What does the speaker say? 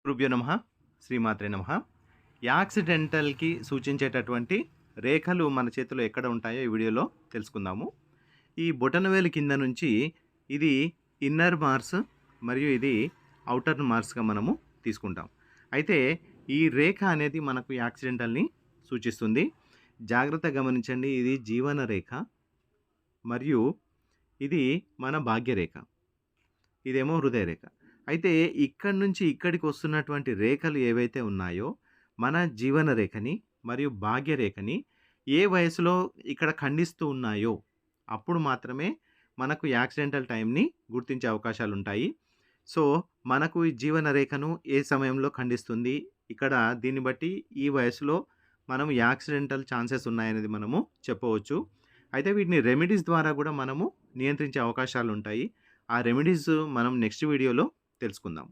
గురుభ్యో నమః. శ్రీమాత్రే నమః. యాక్సిడెంటల్‌కి సూచించేటటువంటి రేఖలు మన చేతిలో ఎక్కడ ఉంటాయో ఈ వీడియోలో తెలుసుకుందాము. ఈ బొటనవేలు కింద నుంచి ఇది ఇన్నర్ మార్స్ మరియు ఇది ఔటర్ మార్స్‌గా మనము తీసుకుంటాం. అయితే ఈ రేఖ అనేది మనకు యాక్సిడెంటల్‌ని సూచిస్తుంది. జాగ్రత్తగా గమనించండి. ఇది జీవన రేఖ మరియు ఇది మన భాగ్యరేఖ. ఇదేమో హృదయ రేఖ. అయితే ఇక్కడి నుంచి ఇక్కడికి వస్తున్నటువంటి రేఖలు ఏవైతే ఉన్నాయో, మన జీవన రేఖని మరియు భాగ్య రేఖని ఏ వయసులో ఇక్కడ ఖండిస్తూ ఉన్నాయో, అప్పుడు మాత్రమే మనకు యాక్సిడెంటల్ టైమ్‌ని గుర్తించే అవకాశాలుంటాయి. సో, మనకు ఈ జీవన రేఖను ఏ సమయంలో ఖండిస్తుంది, ఇక్కడ దీన్ని బట్టి ఈ వయసులో మనం యాక్సిడెంటల్ ఛాన్సెస్ ఉన్నాయనేది మనము చెప్పవచ్చు. అయితే వీటిని రెమెడీస్ ద్వారా గూడా మనము నియంత్రించే అవకాశాలుంటాయి. ఆ రెమెడీస్ మనం నెక్స్ట్ వీడియోలో తెలుసుకుందాం.